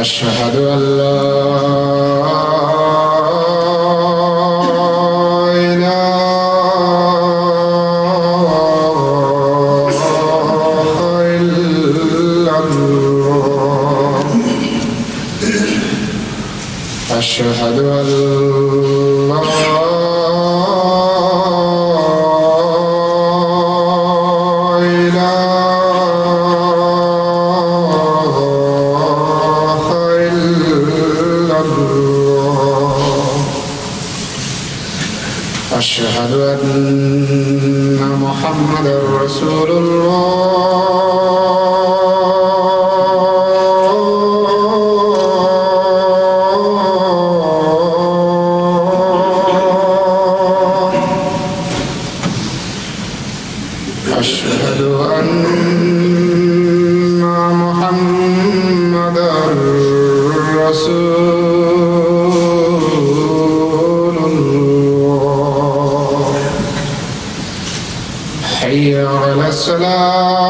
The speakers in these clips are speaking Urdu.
أشهد أن لا إله إلا الله. أشهد أن لا أشهد أن محمدًا رسول الله. أشهد أن محمدًا رسول الله. حي على الصلاة.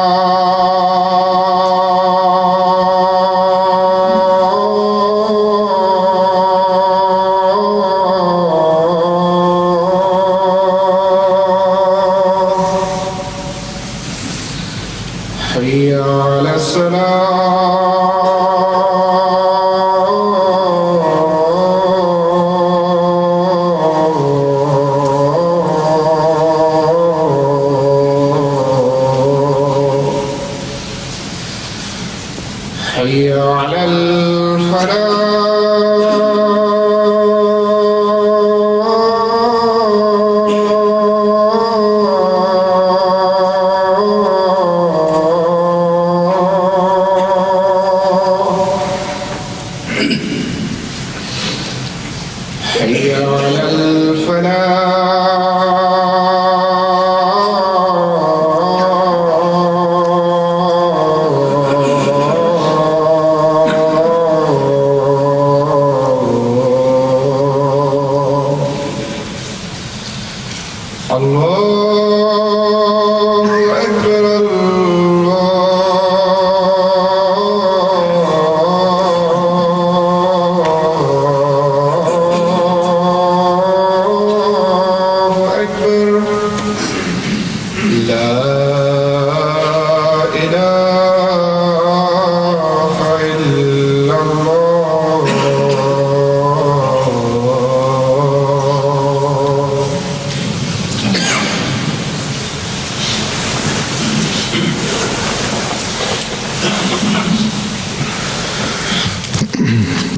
حي على حي على الفلاح. حي على الله أكبر. الله أكبر. لا إله إلا الله.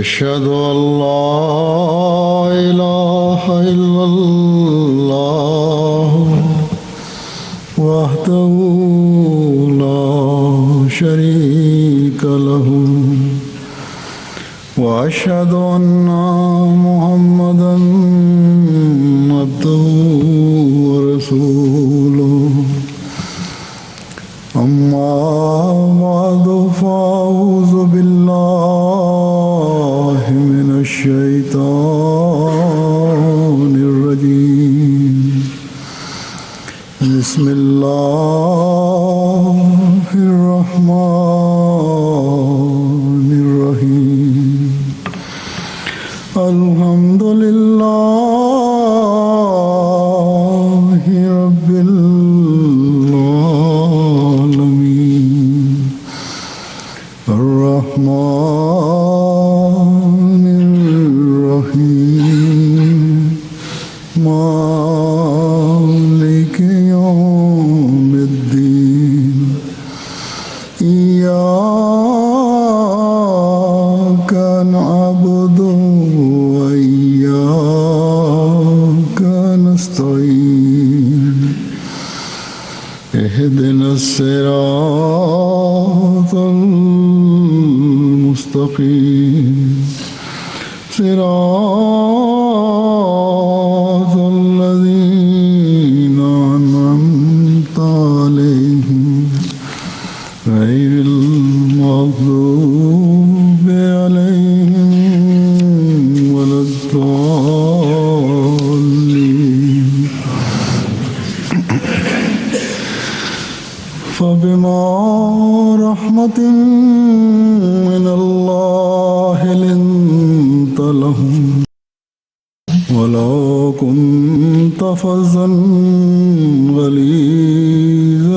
أشهد أن لا إله إلا الله وحده لا شريك له وأشهد أن محمدًا عبده ورسوله. أما بعد فأعوذ بالله من الشيطان الرجيم. بسم الله الرحمن الرحيم. الرحمن الرحيم مالك يوم الدين إياك نعبد وإياك نستعين اهدنا الصراط المستقيم صراط الذين أنعمت عليهم غير المغضوب عليهم ولا الضالين فبما رحمة من الله لنت لهم ولو كنت فظا غليظ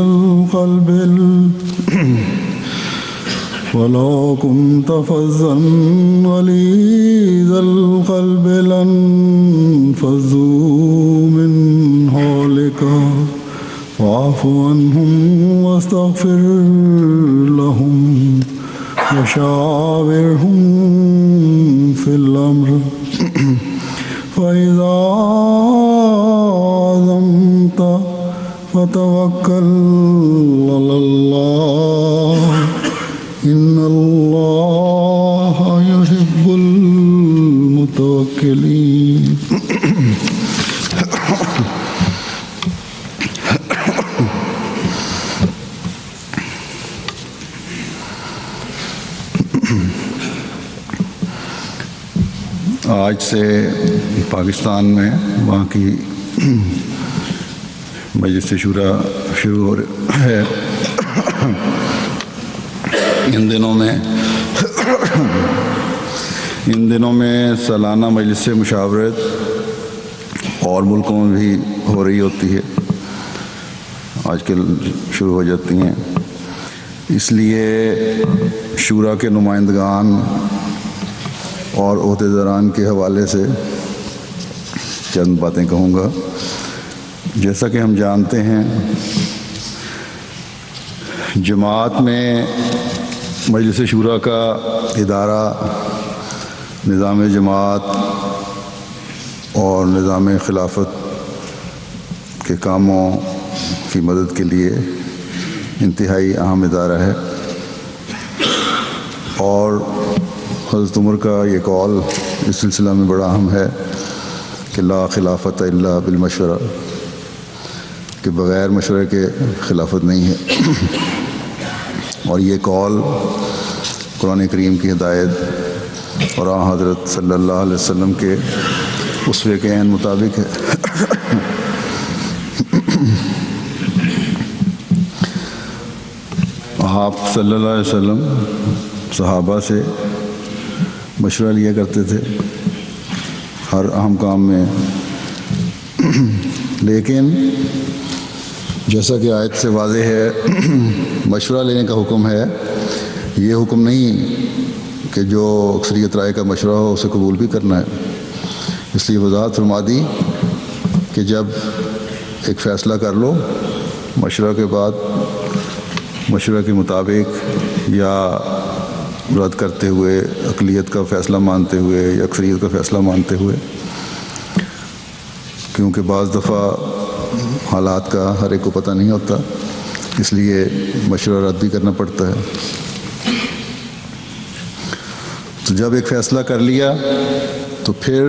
القلب لانفضوا من حولك فاعف عنهم واستغفر لهم وشاورهم في الأمر فإذا عزمت فتوكل على الله إن الله يحب المتوكلين آج سے پاکستان میں وہاں کی مجلس شورا شروع ہو ہے. ان دنوں میں سالانہ مجلس مشاورت اور ملکوں میں بھی ہو رہی ہوتی ہے، آج کل شروع ہو جاتی ہیں. اس لیے شورا کے نمائندگان اور عہدیداران کے حوالے سے چند باتیں کہوں گا. جیسا کہ ہم جانتے ہیں، جماعت میں مجلس شورا کا ادارہ نظام جماعت اور نظام خلافت کے کاموں کی مدد کے لیے انتہائی اہم ادارہ ہے، اور حضرت عمر کا یہ قول اس سلسلہ میں بڑا اہم ہے کہ لا خلافت الا بالمشورہ، کہ بغیر مشورے کے خلافت نہیں ہے. اور یہ قول قرآن کریم کی ہدایت اور حضرت صلی اللہ علیہ وسلم کے اسوے کے عین مطابق ہے. آپ صلی اللہ علیہ وسلم صحابہ سے مشورہ لیا کرتے تھے ہر اہم کام میں، لیکن جیسا کہ آیت سے واضح ہے مشورہ لینے کا حکم ہے. یہ حکم نہیں کہ جو اکثریت رائے کا مشورہ ہو اسے قبول بھی کرنا ہے. اس لیے وضاحت فرما دی کہ جب ایک فیصلہ کر لو مشورہ کے بعد، مشورہ کے مطابق یا رد کرتے ہوئے، اقلیت کا فیصلہ مانتے ہوئے یا اکثریت کا فیصلہ مانتے ہوئے، کیونکہ بعض دفعہ حالات کا ہر ایک کو پتہ نہیں ہوتا، اس لیے مشورہ رد بھی کرنا پڑتا ہے. تو جب ایک فیصلہ کر لیا تو پھر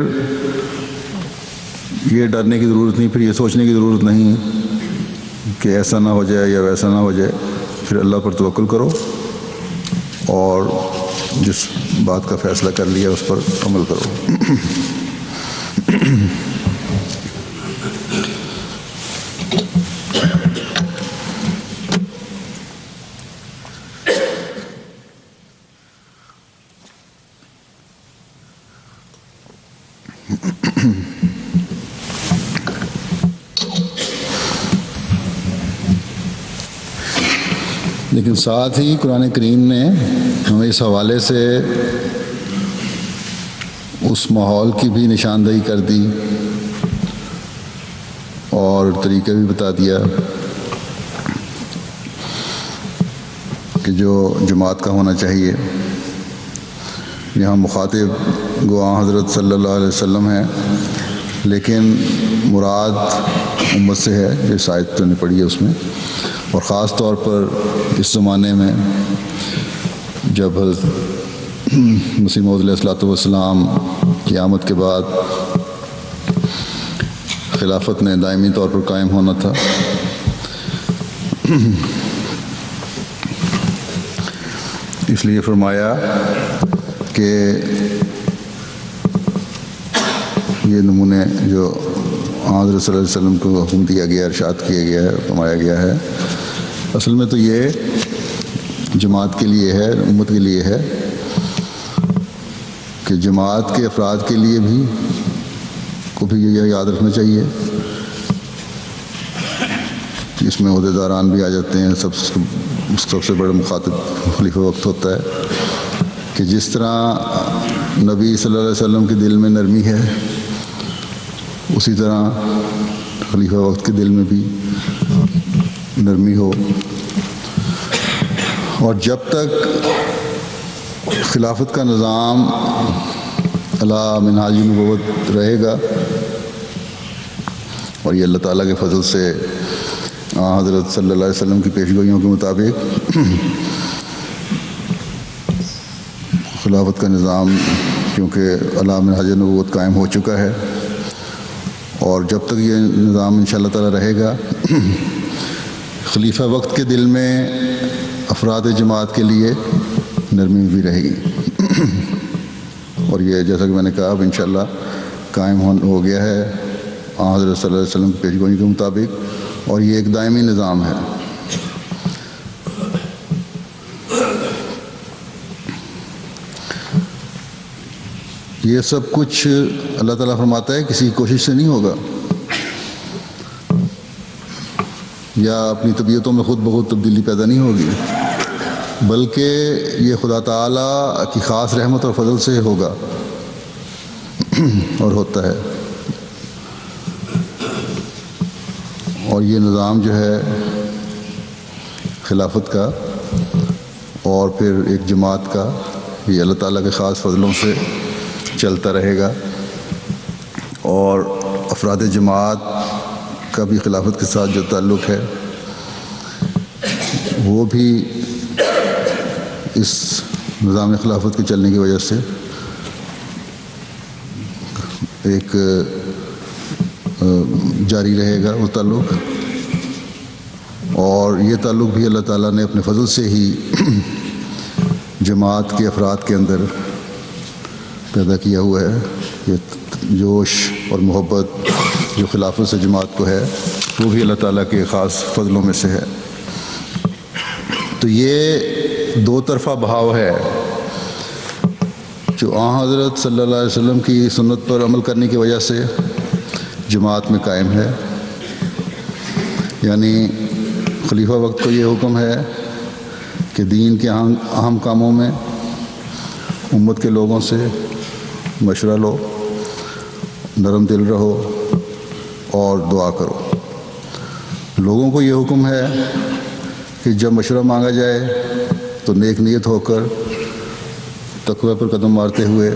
یہ ڈرنے کی ضرورت نہیں، پھر یہ سوچنے کی ضرورت نہیں کہ ایسا نہ ہو جائے یا ویسا نہ ہو جائے. پھر اللہ پر توکل کرو اور جس بات کا فیصلہ کر لیا اس پر عمل کرو. لیکن ساتھ ہی قرآن کریم نے ہمیں اس حوالے سے اس ماحول کی بھی نشاندہی کر دی اور طریقہ بھی بتا دیا کہ جو جماعت کا ہونا چاہیے. یہاں مخاطب گواہ حضرت صلی اللہ علیہ وسلم ہیں، لیکن مراد امت سے ہے، جو آیت نے پڑھی ہے اس میں، اور خاص طور پر اس زمانے میں جب حضرت مسیح موعود علیہ الصلوۃ والسلام کی آمد کے بعد خلافت نے دائمی طور پر قائم ہونا تھا. اس لیے فرمایا کہ یہ نمونے جو حضرت صلی اللہ علیہ وسلم کو حکم دیا گیا، ارشاد کیا گیا ہے، فرمایا گیا ہے، اصل میں تو یہ جماعت کے لیے ہے، امت کے لیے ہے کہ جماعت کے افراد کے لیے بھی کو بھی یہ یاد رکھنا چاہیے کہ اس میں عہدیداران بھی آ جاتے ہیں. سب سے بڑا مخاطب خلیفہ وقت ہوتا ہے کہ جس طرح نبی صلی اللہ علیہ وسلم کے دل میں نرمی ہے، اسی طرح خلیفہ وقت کے دل میں بھی نرمی ہو. اور جب تک خلافت کا نظام علی منہاج النبوت رہے گا، اور یہ اللہ تعالیٰ کے فضل سے حضرت صلی اللہ علیہ وسلم کی پیشگوئیوں کے مطابق خلافت کا نظام کیونکہ علی منہاج النبوت قائم ہو چکا ہے، اور جب تک یہ نظام انشاءاللہ تعالیٰ رہے گا، خلیفہ وقت کے دل میں افراد جماعت کے لیے نرمی بھی رہے گی. اور یہ جیسا کہ میں نے کہا اب انشاءاللہ قائم ہو گیا ہے حضرت صلی اللہ علیہ وسلم کی پیشگوئی کے مطابق، اور یہ ایک دائمی نظام ہے. یہ سب کچھ اللہ تعالیٰ فرماتا ہے کسی کوشش سے نہیں ہوگا یا اپنی طبیعتوں میں خود بخود تبدیلی پیدا نہیں ہوگی، بلکہ یہ خدا تعالیٰ کی خاص رحمت اور فضل سے ہوگا اور ہوتا ہے. اور یہ نظام جو ہے خلافت کا اور پھر ایک جماعت کا، یہ اللہ تعالیٰ کے خاص فضلوں سے چلتا رہے گا، اور افراد جماعت کا بھی خلافت کے ساتھ جو تعلق ہے وہ بھی اس نظام خلافت کے چلنے کی وجہ سے ایک جاری رہے گا وہ تعلق. اور یہ تعلق بھی اللہ تعالیٰ نے اپنے فضل سے ہی جماعت کے افراد کے اندر پیدا کیا ہوا ہے. یہ جوش اور محبت جو خلافت سے جماعت کو ہے وہ بھی اللہ تعالیٰ کے خاص فضلوں میں سے ہے. تو یہ دو طرفہ بہاؤ ہے جو حضرت صلی اللہ علیہ وسلم کی سنت پر عمل کرنے کی وجہ سے جماعت میں قائم ہے. یعنی خلیفہ وقت کو یہ حکم ہے کہ دین کے اہم کاموں میں امت کے لوگوں سے مشورہ لو، نرم دل رہو اور دعا کرو. لوگوں کو یہ حکم ہے کہ جب مشورہ مانگا جائے تو نیک نیت ہو کر تقوی پر قدم مارتے ہوئے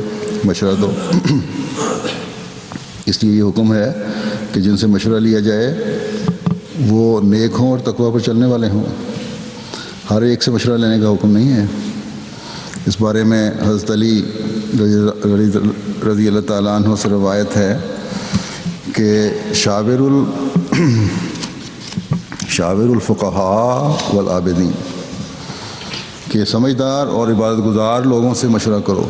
مشورہ دو. اس لیے یہ حکم ہے کہ جن سے مشورہ لیا جائے وہ نیک ہوں اور تقوی پر چلنے والے ہوں. ہر ایک سے مشورہ لینے کا حکم نہیں ہے. اس بارے میں حضرت علی رضی اللہ تعالیٰ عنہ سے روایت ہے کہ شاور الفقہاء والعابدین، کہ سمجھدار اور عبادت گزار لوگوں سے مشورہ کرو.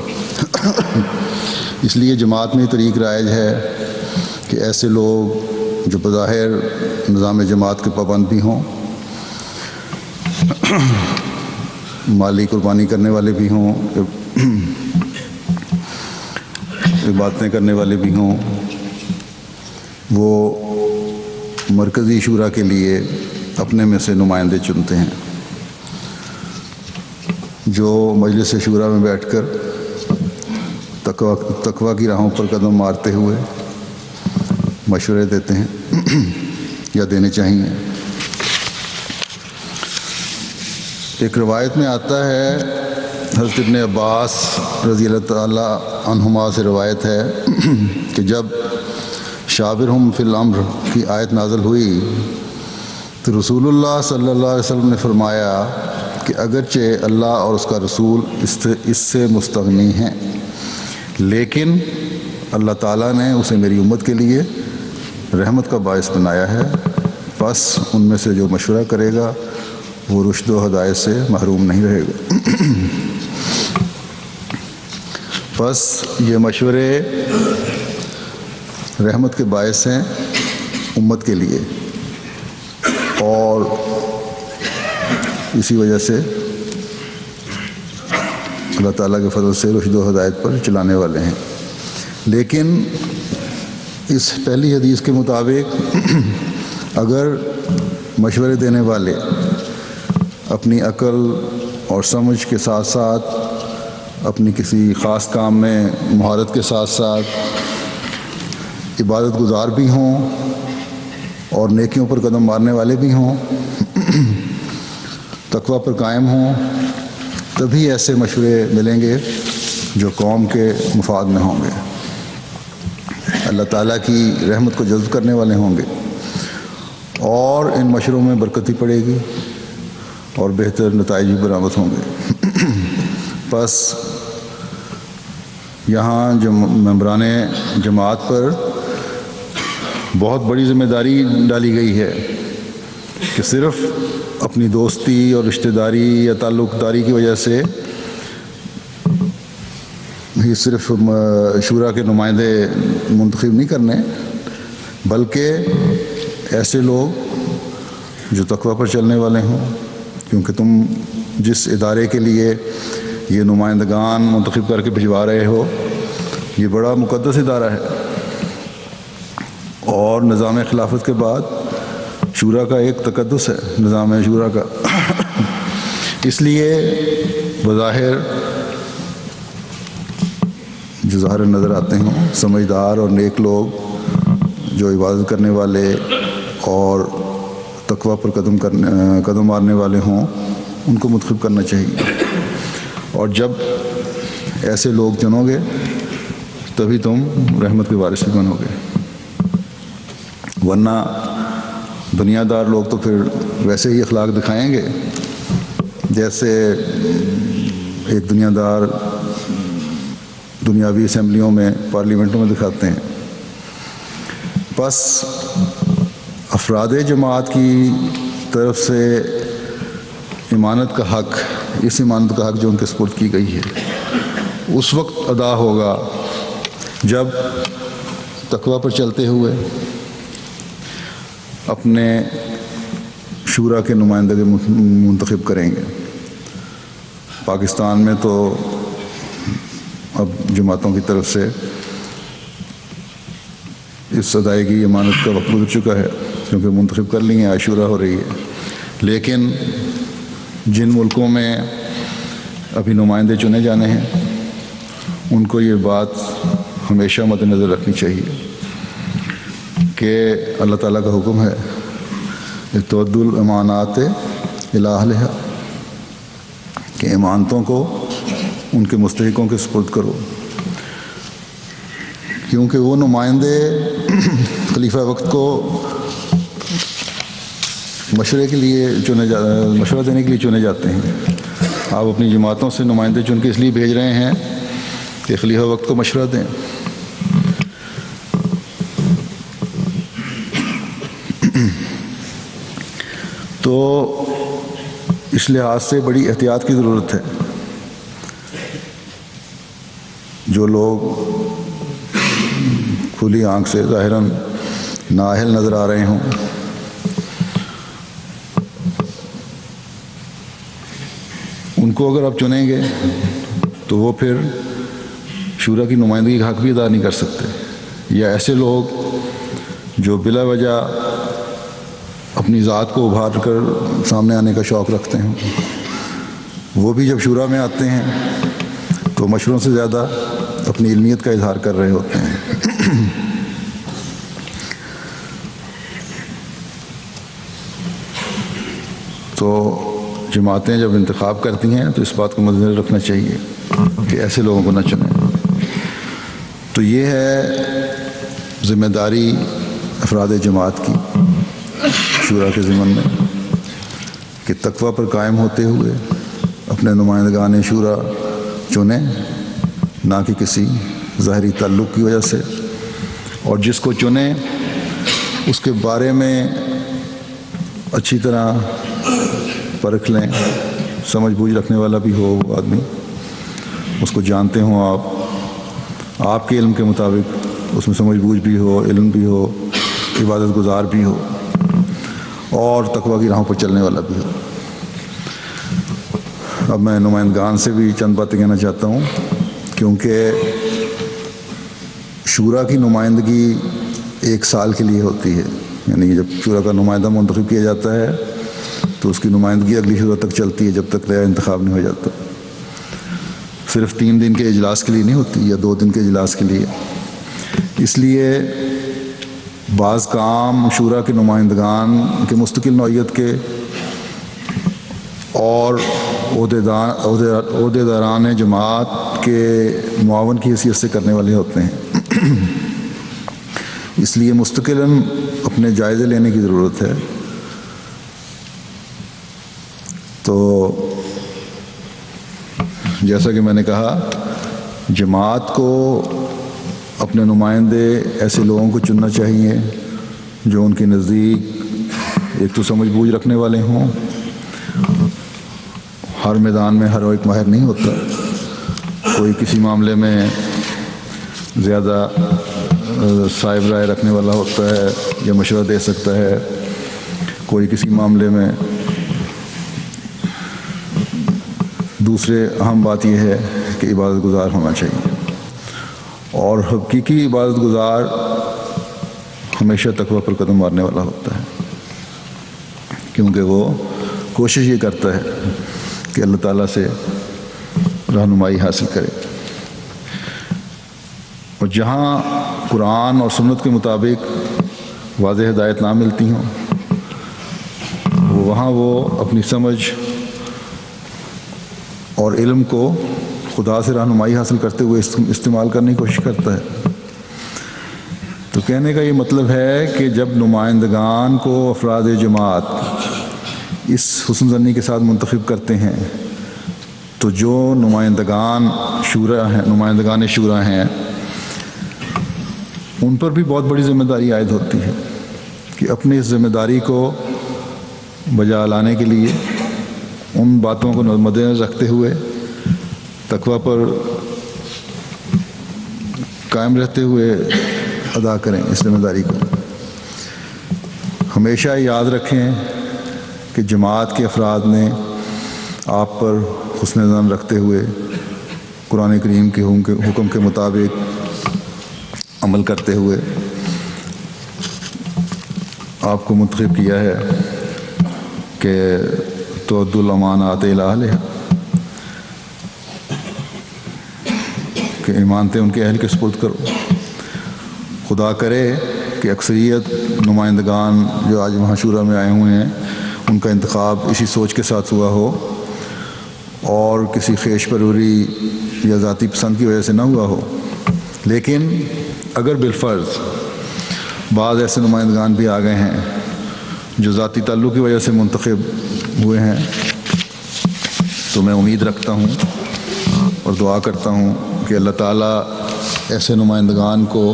اس لیے جماعت میں یہ طریق رائج ہے کہ ایسے لوگ جو بظاہر نظام جماعت کے پابند بھی ہوں، مالی قربانی کرنے والے بھی ہوں، عبادتیں کرنے والے بھی ہوں، وہ مرکزی شورا کے لیے اپنے میں سے نمائندے چنتے ہیں. جو مجلس شورا میں بیٹھ کر تقویٰ کی راہوں پر قدم مارتے ہوئے مشورے دیتے ہیں یا دینے چاہیے۔ ایک روایت میں آتا ہے، حضرت ابن عباس رضی اللہ تعالیٰ عنہما سے روایت ہے کہ جب شاورہم فی الامر کی آیت نازل ہوئی تو رسول اللہ صلی اللہ علیہ وسلم نے فرمایا کہ اگرچہ اللہ اور اس کا رسول اس سے مستغنی ہیں، لیکن اللہ تعالیٰ نے اسے میری امت کے لیے رحمت کا باعث بنایا ہے، بس ان میں سے جو مشورہ کرے گا وہ رشد و ہدایت سے محروم نہیں رہے گا۔ بس یہ مشورے رحمت کے باعث ہیں امت کے لیے، اور اسی وجہ سے اللہ تعالیٰ کے فضل سے رشد و ہدایت پر چلانے والے ہیں۔ لیکن اس پہلی حدیث کے مطابق اگر مشورے دینے والے اپنی عقل اور سمجھ کے ساتھ ساتھ اپنی کسی خاص کام میں مہارت کے ساتھ ساتھ عبادت گزار بھی ہوں اور نیکیوں پر قدم مارنے والے بھی ہوں، تقویٰ پر قائم ہوں، تبھی ایسے مشورے ملیں گے جو قوم کے مفاد میں ہوں گے، اللہ تعالیٰ کی رحمت کو جذب کرنے والے ہوں گے، اور ان مشوروں میں برکتی پڑے گی اور بہتر نتائج بھی برآمد ہوں گے۔ بس یہاں ممبران جماعت پر بہت بڑی ذمہ داری ڈالی گئی ہے کہ صرف اپنی دوستی اور رشتہ داری یا تعلق داری کی وجہ سے ہی صرف شورا کے نمائندے منتخب نہیں کرنے، بلکہ ایسے لوگ جو تقویٰ پر چلنے والے ہوں، کیونکہ تم جس ادارے کے لیے یہ نمائندگان منتخب کر کے بھجوا رہے ہو یہ بڑا مقدس ادارہ ہے، اور نظام خلافت کے بعد شورا کا ایک تقدس ہے نظام شورا کا۔ اس لیے بظاہر جو ظاہر نظر آتے ہوں سمجھدار اور نیک لوگ جو عبادت کرنے والے اور تقویٰ پر قدم مارنے والے ہوں، ان کو منتخب کرنا چاہیے، اور جب ایسے لوگ چنو گے تبھی تم رحمت کے وارث بھی بنو گے، ورنہ دنیا دار لوگ تو پھر ویسے ہی اخلاق دکھائیں گے جیسے ایک دنیا دار دنیاوی اسمبلیوں میں پارلیمنٹوں میں دکھاتے ہیں۔ بس افراد جماعت کی طرف سے امانت کا حق، اس امانت کا حق جو ان کے سپرد کی گئی ہے، اس وقت ادا ہوگا جب تقویٰ پر چلتے ہوئے اپنے شورا کے نمائندے منتخب کریں گے۔ پاکستان میں تو اب جماعتوں کی طرف سے اس ادائیگی امانت کا وقت گزر چکا ہے، کیونکہ منتخب کر لی ہیں، عاشورہ ہو رہی ہے، لیکن جن ملکوں میں ابھی نمائندے چنے جانے ہیں ان کو یہ بات ہمیشہ مد نظر رکھنی چاہیے کہ اللہ تعالیٰ کا حکم ہے تودوا الامانات الی اہلہا، کہ امانتوں کو ان کے مستحقوں کے سپرد کرو، کیونکہ وہ نمائندے خلیفہ وقت کو مشورے دینے کے لیے چنے جاتے ہیں۔ آپ اپنی جماعتوں سے نمائندے چن کے اس لیے بھیج رہے ہیں کہ خلیفہ وقت کو مشورہ دیں۔ تو اس لحاظ سے بڑی احتیاط کی ضرورت ہے۔ جو لوگ کھلی آنکھ سے ظاہراً نااہل نظر آ رہے ہوں، ان کو اگر آپ چنیں گے تو وہ پھر شورا کی نمائندگی کا حق بھی ادا نہیں کر سکتے، یا ایسے لوگ جو بلا وجہ اپنی ذات کو ابھار کر سامنے آنے کا شوق رکھتے ہیں وہ بھی جب شورا میں آتے ہیں تو مشوروں سے زیادہ اپنی علمیت کا اظہار کر رہے ہوتے ہیں۔ تو جماعتیں جب انتخاب کرتی ہیں تو اس بات کو مد نظر رکھنا چاہیے کہ ایسے لوگوں کو نہ چنیں۔ تو یہ ہے ذمہ داری افراد جماعت کی شورا کے ضمن میں کہ تقویٰ پر قائم ہوتے ہوئے اپنے نمائندگان شورا چنیں، نہ کہ کسی ظاہری تعلق کی وجہ سے، اور جس کو چنیں اس کے بارے میں اچھی طرح پرکھ لیں، سمجھ بوجھ رکھنے والا بھی ہو وہ آدمی، اس کو جانتے ہوں آپ کے علم کے مطابق اس میں سمجھ بوجھ بھی ہو، علم بھی ہو، عبادت گزار بھی ہو اور تقویٰ کی راہوں پر چلنے والا بھی ہو۔ اب میں نمائندگان سے بھی چند باتیں کہنا چاہتا ہوں، کیونکہ شورا کی نمائندگی 1 سال کے لیے ہوتی ہے، یعنی جب شورا کا نمائندہ منتخب کیا جاتا ہے تو اس کی نمائندگی اگلی شورا تک چلتی ہے، جب تک نیا انتخاب نہیں ہو جاتا۔ صرف 3 دن کے اجلاس کے لیے نہیں ہوتی یا 2 دن کے اجلاس کے لیے۔ اس لیے بعض کام شورا کے نمائندگان کے مستقل نوعیت کے اور عہدیداران جماعت کے معاون کی حیثیت سے کرنے والے ہوتے ہیں، اس لیے مستقلاً اپنے جائزے لینے کی ضرورت ہے۔ تو جیسا کہ میں نے کہا، جماعت کو اپنے نمائندے ایسے لوگوں کو چننا چاہیے جو ان کے نزدیک ایک تو سمجھ بوجھ رکھنے والے ہوں، ہر میدان میں ہر ایک ماہر نہیں ہوتا، کوئی کسی معاملے میں زیادہ صاحب رائے رکھنے والا ہوتا ہے یا مشورہ دے سکتا ہے، کوئی کسی معاملے میں۔ دوسرے اہم بات یہ ہے کہ عبادت گزار ہونا چاہیے، اور حقیقی عبادت گزار ہمیشہ تقویٰ پر قدم مارنے والا ہوتا ہے، کیونکہ وہ کوشش یہ کرتا ہے کہ اللہ تعالیٰ سے رہنمائی حاصل کرے۔ اور جہاں قرآن اور سنت کے مطابق واضح ہدایت نہ ملتی ہوں، وہاں وہ اپنی سمجھ اور علم کو خدا سے رہنمائی حاصل کرتے ہوئے استعمال کرنے کی کوشش کرتا ہے۔ تو کہنے کا یہ مطلب ہے کہ جب نمائندگان کو افراد جماعت اس حسن ظنی کے ساتھ منتخب کرتے ہیں تو جو نمائندگان شورا ہیں ان پر بھی بہت بڑی ذمہ داری عائد ہوتی ہے کہ اپنی اس ذمہ داری کو بجا لانے کے لیے ان باتوں کو مد نظر رکھتے ہوئے تقویٰ پر قائم رہتے ہوئے ادا کریں اس ذمہ داری کو۔ ہمیشہ یاد رکھیں کہ جماعت کے افراد نے آپ پر حسن ظن رکھتے ہوئے قرآن کریم کے حکم کے مطابق عمل کرتے ہوئے آپ کو منتخب کیا ہے کہ تؤدوا الامانات الی اہلہا، کہ امانتیں ان کے اہل کے سپرد کرو۔ خدا کرے کہ اکثریت نمائندگان جو آج وہاں شورا میں آئے ہوئے ہیں ان کا انتخاب اسی سوچ کے ساتھ ہوا ہو اور کسی خیش پروری یا ذاتی پسند کی وجہ سے نہ ہوا ہو۔ لیکن اگر بالفرض بعض ایسے نمائندگان بھی آ گئے ہیں جو ذاتی تعلق کی وجہ سے منتخب ہوئے ہیں، تو میں امید رکھتا ہوں اور دعا کرتا ہوں کہ اللہ تعالیٰ ایسے نمائندگان کو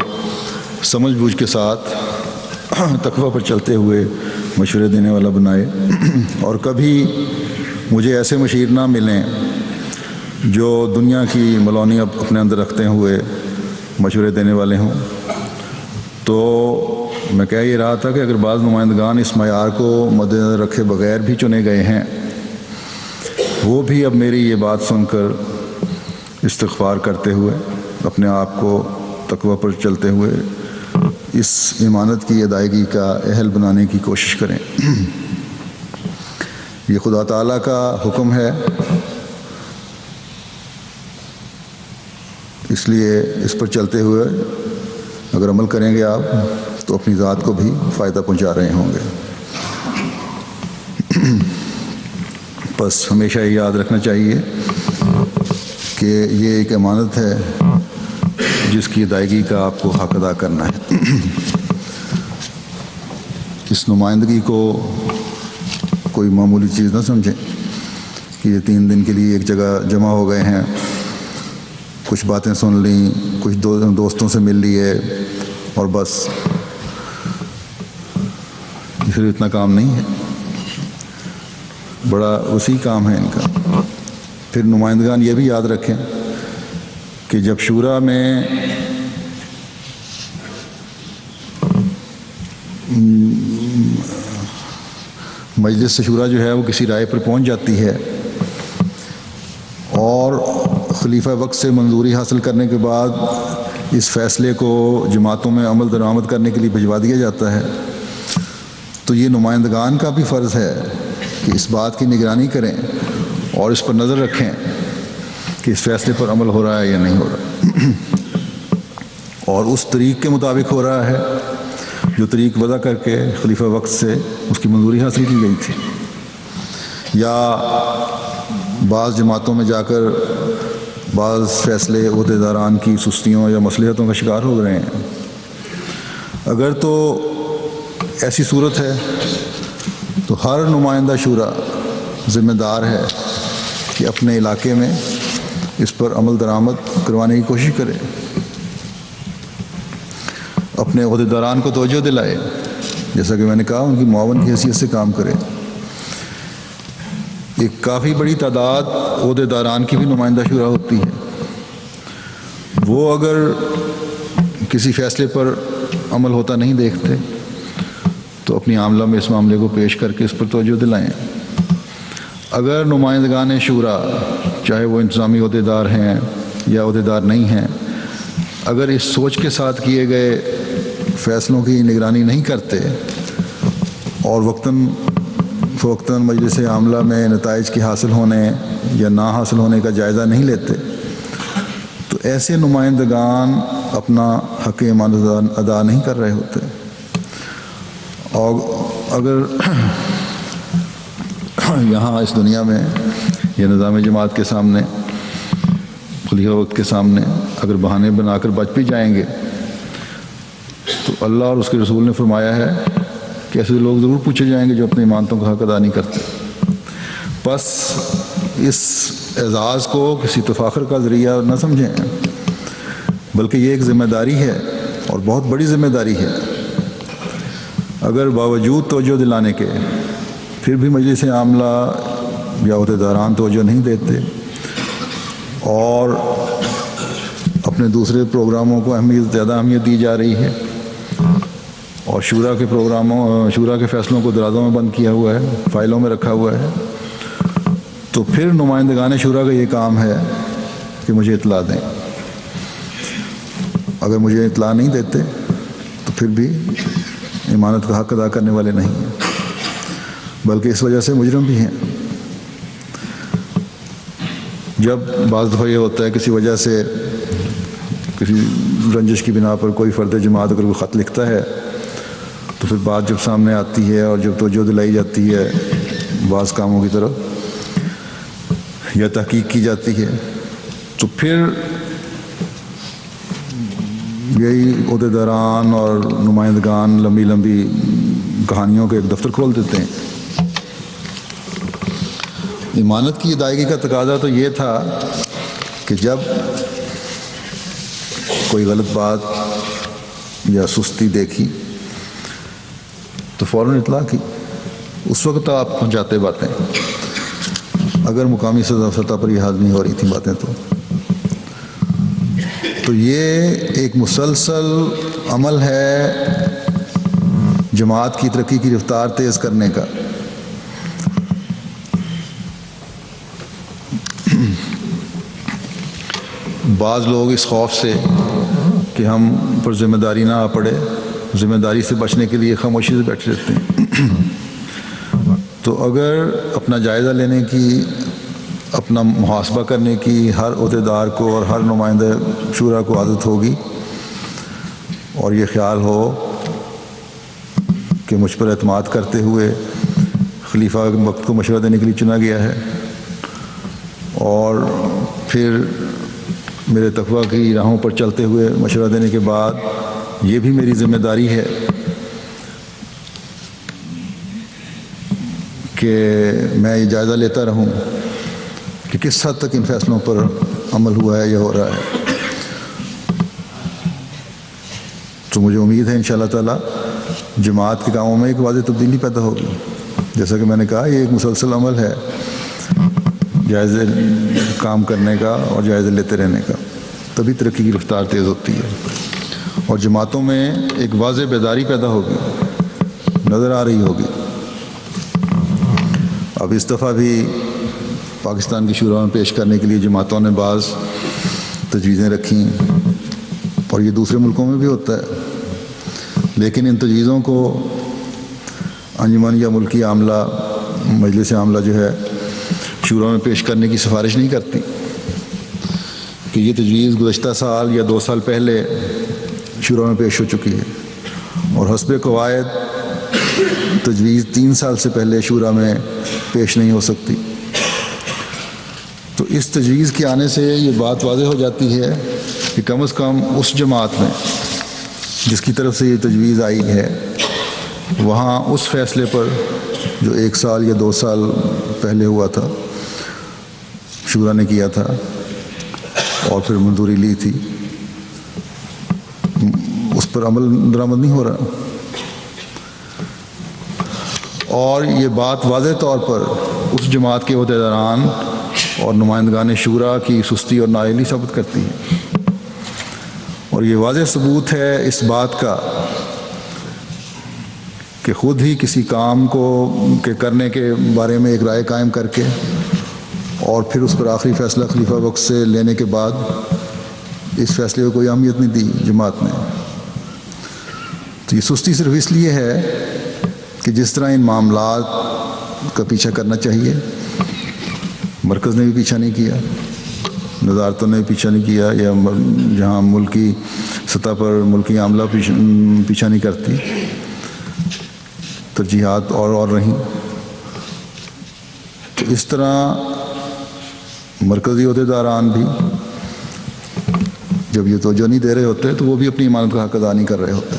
سمجھ بوجھ کے ساتھ تقویٰ پر چلتے ہوئے مشورے دینے والا بنائے، اور کبھی مجھے ایسے مشیر نہ ملیں جو دنیا کی ملونی اپنے اندر رکھتے ہوئے مشورے دینے والے ہوں۔ تو میں کہہ یہ رہا تھا کہ اگر بعض نمائندگان اس معیار کو مد نظر رکھے بغیر بھی چنے گئے ہیں، وہ بھی اب میری یہ بات سن کر استغفار کرتے ہوئے اپنے آپ کو تقویٰ پر چلتے ہوئے اس امانت کی ادائیگی کا اہل بنانے کی کوشش کریں۔ یہ خدا تعالیٰ کا حکم ہے اس لیے اس پر چلتے ہوئے اگر عمل کریں گے آپ تو اپنی ذات کو بھی فائدہ پہنچا رہے ہوں گے۔ بس ہمیشہ یہ یاد رکھنا چاہیے کہ یہ ایک امانت ہے جس کی ادائیگی کا آپ کو حق ادا کرنا ہے۔ اس نمائندگی کو کوئی معمولی چیز نہ سمجھیں کہ یہ 3 دن کے لیے ایک جگہ جمع ہو گئے ہیں، کچھ باتیں سن لیں، کچھ دوستوں سے مل لیے اور بس، یہ صرف اتنا کام نہیں ہے، بڑا وسیع کام ہے ان کا۔ پھر نمائندگان یہ بھی یاد رکھیں کہ جب شورا میں مجلس شورا جو ہے وہ کسی رائے پر پہنچ جاتی ہے اور خلیفہ وقت سے منظوری حاصل کرنے کے بعد اس فیصلے کو جماعتوں میں عمل درآمد کرنے کے لیے بھجوا دیا جاتا ہے، تو یہ نمائندگان کا بھی فرض ہے کہ اس بات کی نگرانی کریں اور اس پر نظر رکھیں کہ اس فیصلے پر عمل ہو رہا ہے یا نہیں ہو رہا، اور اس طریق کے مطابق ہو رہا ہے جو طریق وضع کر کے خلیفہ وقت سے اس کی منظوری حاصل کی گئی تھی، یا بعض جماعتوں میں جا کر بعض فیصلے عہدیداران کی سستیوں یا مصلحتوں کا شکار ہو رہے ہیں۔ اگر تو ایسی صورت ہے تو ہر نمائندہ شورا ذمہ دار ہے کہ اپنے علاقے میں اس پر عمل درآمد کروانے کی کوشش کرے، اپنے عہدیداران کو توجہ دلائے، جیسا کہ میں نے کہا ان کی معاون کی حیثیت سے کام کرے۔ ایک کافی بڑی تعداد عہدیداران کی بھی نمائندہ شورا ہوتی ہے، وہ اگر کسی فیصلے پر عمل ہوتا نہیں دیکھتے تو اپنی عاملہ میں اس معاملے کو پیش کر کے اس پر توجہ دلائیں۔ اگر نمائندگان شورا چاہے وہ انتظامی عہدیدار ہیں یا عہدیدار نہیں ہیں، اگر اس سوچ کے ساتھ کیے گئے فیصلوں کی نگرانی نہیں کرتے اور وقتاً فوقتاً مجلس عاملہ میں نتائج کے حاصل ہونے یا نہ حاصل ہونے کا جائزہ نہیں لیتے، تو ایسے نمائندگان اپنا حق امانت ادا نہیں کر رہے ہوتے۔ اور اگر یہاں اس دنیا میں یا نظام جماعت کے سامنے، خلیفہ وقت کے سامنے اگر بہانے بنا کر بچ بھی جائیں گے تو اللہ اور اس کے رسول نے فرمایا ہے کہ ایسے لوگ ضرور پوچھے جائیں گے جو اپنی امانتوں کا حق ادا نہیں کرتے۔ بس اس اعزاز کو کسی تفاخر کا ذریعہ نہ سمجھیں، بلکہ یہ ایک ذمہ داری ہے اور بہت بڑی ذمہ داری ہے۔ اگر باوجود توجہ دلانے کے پھر بھی مجلس عاملہ یا عہدیداران توجہ نہیں دیتے اور اپنے دوسرے پروگراموں کو زیادہ اہمیت دی جا رہی ہے اور شورا کے فیصلوں کو درازوں میں بند کیا ہوا ہے، فائلوں میں رکھا ہوا ہے، تو پھر نمائندگان شورا کا یہ کام ہے کہ مجھے اطلاع دیں۔ اگر مجھے اطلاع نہیں دیتے تو پھر بھی امانت کا حق ادا کرنے والے نہیں ہیں، بلکہ اس وجہ سے مجرم بھی ہیں۔ جب بعض دفعہ یہ ہوتا ہے کسی وجہ سے، کسی رنجش کی بنا پر کوئی فرد جماعت اگر کوئی خط لکھتا ہے تو پھر بات جب سامنے آتی ہے اور جب توجہ دلائی جاتی ہے بعض کاموں کی طرف یا تحقیق کی جاتی ہے تو پھر یہی عہدیداران اور نمائندگان لمبی لمبی کہانیوں کے ایک دفتر کھول دیتے ہیں۔ امانت کی ادائیگی کا تقاضا تو یہ تھا کہ جب کوئی غلط بات یا سستی دیکھی تو فوراً اطلاع کی، اس وقت آپ پہنچاتے باتیں، اگر مقامی سطح پر یہ حال نہیں ہو رہی تھیں باتیں تو یہ ایک مسلسل عمل ہے جماعت کی ترقی کی رفتار تیز کرنے کا۔ بعض لوگ اس خوف سے کہ ہم پر ذمہ داری نہ آ پڑے، ذمہ داری سے بچنے کے لیے خاموشی سے بیٹھے رہتے ہیں۔ تو اگر اپنا جائزہ لینے کی اپنا محاسبہ کرنے کی ہر عہدیدار کو اور ہر نمائندہ شورا کو عادت ہوگی، اور یہ خیال ہو کہ مجھ پر اعتماد کرتے ہوئے خلیفہ وقت کو مشورہ دینے کے لیے چنا گیا ہے، اور پھر میرے تقویٰ کی راہوں پر چلتے ہوئے مشورہ دینے کے بعد یہ بھی میری ذمہ داری ہے کہ میں یہ جائزہ لیتا رہوں کہ کس حد تک ان فیصلوں پر عمل ہوا ہے یا ہو رہا ہے۔ تو مجھے امید ہے انشاءاللہ تعالیٰ جماعت کے کاموں میں ایک واضح تبدیلی پیدا ہوگی۔ جیسا کہ میں نے کہا، یہ ایک مسلسل عمل ہے جائزے کام کرنے کا اور جائزے لیتے رہنے کا، تبھی ترقی کی رفتار تیز ہوتی ہے اور جماعتوں میں ایک واضح بیداری پیدا ہوگی، نظر آ رہی ہوگی۔ اب اس دفعہ بھی پاکستان کی شورا میں پیش کرنے کے لیے جماعتوں نے بعض تجویزیں رکھیں، اور یہ دوسرے ملکوں میں بھی ہوتا ہے، لیکن ان تجویزوں کو انجمن یا ملکی عاملہ مجلس عاملہ جو ہے شورا میں پیش کرنے کی سفارش نہیں کرتی کہ یہ تجویز گزشتہ سال یا 2 سال پہلے شورا میں پیش ہو چکی ہے، اور حسب قواعد تجویز 3 سال سے پہلے شورا میں پیش نہیں ہو سکتی۔ تو اس تجویز کے آنے سے یہ بات واضح ہو جاتی ہے کہ کم از کم اس جماعت میں جس کی طرف سے یہ تجویز آئی ہے، وہاں اس فیصلے پر جو 1 سال یا 2 سال پہلے ہوا تھا، شورا نے کیا تھا اور پھر منظوری لی تھی، اس پر عمل درآمد نہیں ہو رہا، اور یہ بات واضح طور پر اس جماعت کے عہدیداران اور نمائندگان شورا کی سستی اور نااہلی ثابت کرتی ہے، اور یہ واضح ثبوت ہے اس بات کا کہ خود ہی کسی کام کو کرنے کے بارے میں ایک رائے قائم کر کے اور پھر اس پر آخری فیصلہ خلیفہ وقت سے لینے کے بعد اس فیصلے کو کوئی اہمیت نہیں دی جماعت نے۔ تو یہ سستی صرف اس لیے ہے کہ جس طرح ان معاملات کا پیچھا کرنا چاہیے، مرکز نے بھی پیچھا نہیں کیا، وزارتوں نے بھی پیچھا نہیں کیا، یا جہاں ملکی سطح پر ملکی عاملہ پیچھا نہیں کرتی، ترجیحات اور رہیں۔ تو اس طرح مرکزی عہدیداران بھی جب یہ توجہ نہیں دے رہے ہوتے تو وہ بھی اپنی امانت کا حق ادا نہیں کر رہے ہوتے۔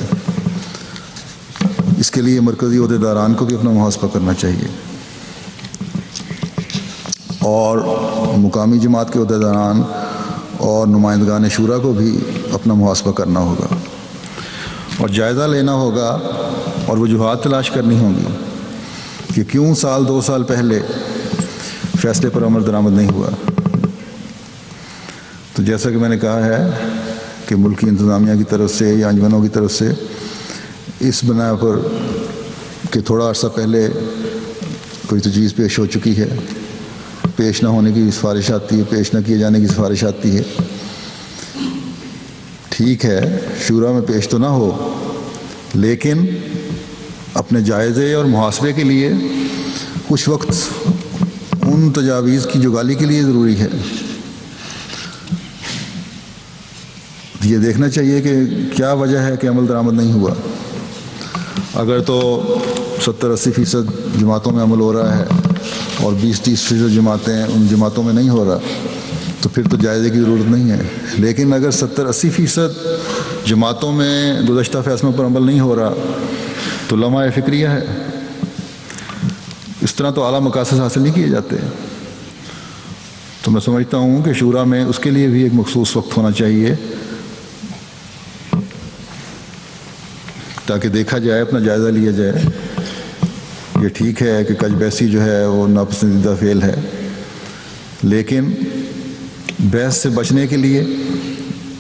اس کے لیے مرکزی عہدیداران کو بھی اپنا محاسبہ کرنا چاہیے، اور مقامی جماعت کے عہدیداران اور نمائندگان شورا کو بھی اپنا محاسبہ کرنا ہوگا، اور جائزہ لینا ہوگا، اور وجوہات تلاش کرنی ہوں گی کہ کیوں 2 سال پہلے فیصلے پر عمل درآمد نہیں ہوا۔ تو جیسا کہ میں نے کہا ہے کہ ملکی انتظامیہ کی طرف سے یا انجمنوں کی طرف سے اس بنا پر کہ تھوڑا عرصہ پہلے کوئی تجویز پیش ہو چکی ہے، پیش نہ ہونے کی سفارش آتی ہے، پیش نہ کیے جانے کی سفارش آتی ہے۔ ٹھیک ہے، شورا میں پیش تو نہ ہو، لیکن اپنے جائزے اور محاسبے کے لیے کچھ وقت ان تجاویز کی جگالی کے لیے ضروری ہے۔ یہ دیکھنا چاہیے کہ کیا وجہ ہے کہ عمل درآمد نہیں ہوا۔ اگر تو 70-80% جماعتوں میں عمل ہو رہا ہے اور 20-30% جماعتیں ان جماعتوں میں نہیں ہو رہا، تو پھر تو جائزے کی ضرورت نہیں ہے۔ لیکن اگر 70-80% جماعتوں میں گزشتہ فیصلوں پر عمل نہیں ہو رہا تو لمحہ فکریہ ہے۔ اس طرح تو اعلیٰ مقاصد حاصل نہیں کیے جاتے۔ تو میں سمجھتا ہوں کہ شورا میں اس کے لیے بھی ایک مخصوص وقت ہونا چاہیے تاکہ دیکھا جائے، اپنا جائزہ لیا جائے۔ یہ ٹھیک ہے کہ کج بیسی جو ہے وہ ناپسندیدہ فعل ہے، لیکن بحث سے بچنے کے لیے،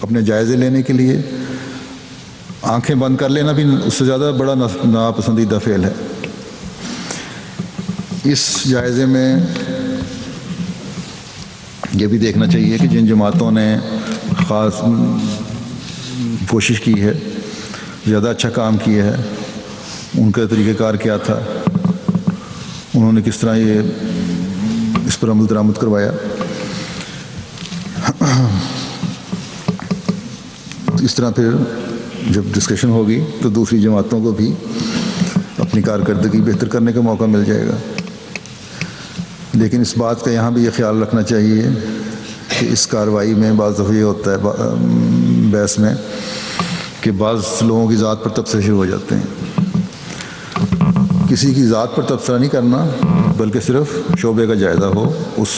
اپنے جائزے لینے کے لیے آنکھیں بند کر لینا بھی اس سے زیادہ بڑا ناپسندیدہ فعل ہے۔ اس جائزے میں یہ بھی دیکھنا چاہیے کہ جن جماعتوں نے خاص کوشش کی ہے، زیادہ اچھا کام کیا ہے، ان کا طریقہ کار کیا تھا، انہوں نے کس طرح یہ اس اس پر عمل درآمد کروایا۔ اس طرح پھر جب ڈسکشن ہوگی تو دوسری جماعتوں کو بھی اپنی کارکردگی بہتر کرنے کا موقع مل جائے گا۔ لیکن اس بات کا یہاں بھی یہ خیال رکھنا چاہیے کہ اس کارروائی میں بعض دفعہ یہ ہوتا ہے بحث میں کہ بعض لوگوں کی ذات پر تبصرے شروع ہو جاتے ہیں۔ کسی کی ذات پر تبصرہ نہیں کرنا، بلکہ صرف شعبے کا جائزہ ہو، اس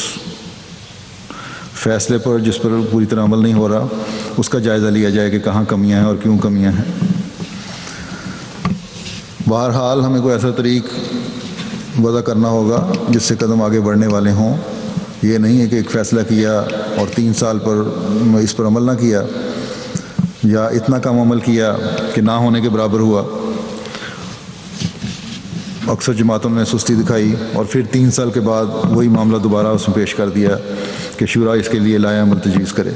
فیصلے پر جس پر پوری طرح عمل نہیں ہو رہا اس کا جائزہ لیا جائے کہ کہاں کمیاں ہیں اور کیوں کمیاں ہیں۔ بہرحال ہمیں کوئی ایسا طریق وضع کرنا ہوگا جس سے قدم آگے بڑھنے والے ہوں۔ یہ نہیں ہے کہ ایک فیصلہ کیا اور 3 سال پر اس پر عمل نہ کیا، یا اتنا کم عمل کیا کہ نہ ہونے کے برابر ہوا۔ اکثر جماعتوں نے سستی دکھائی اور پھر 3 سال کے بعد وہی معاملہ دوبارہ اس میں پیش کر دیا کہ شورا اس کے لیے لائحہ عمل تجویز کرے۔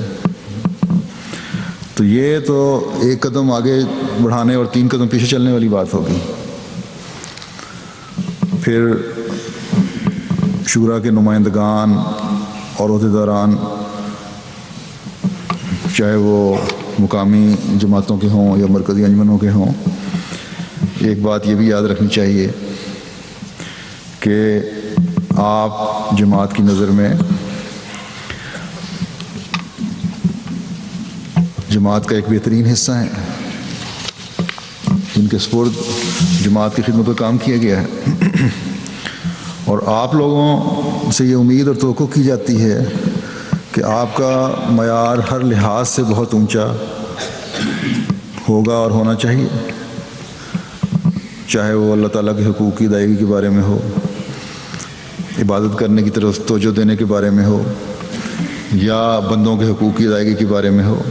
تو یہ تو ایک قدم آگے بڑھانے اور 3 قدم پیچھے چلنے والی بات ہوگی۔ پھر شورا کے نمائندگان اور عہدیداران، چاہے وہ مقامی جماعتوں کے ہوں یا مرکزی انجمنوں کے ہوں، ایک بات یہ بھی یاد رکھنی چاہیے کہ آپ جماعت کی نظر میں جماعت کا ایک بہترین حصہ ہیں، جن کے سپرد جماعت کی خدمت کا کام کیا گیا ہے، اور آپ لوگوں سے یہ امید اور توقع کی جاتی ہے کہ آپ کا معیار ہر لحاظ سے بہت اونچا ہوگا اور ہونا چاہیے، چاہے وہ اللہ تعالیٰ کے حقوق کی ادائیگی کے بارے میں ہو، عبادت کرنے کی طرف توجہ دینے کے بارے میں ہو، یا بندوں کے حقوق کی ادائیگی کے بارے میں ہو،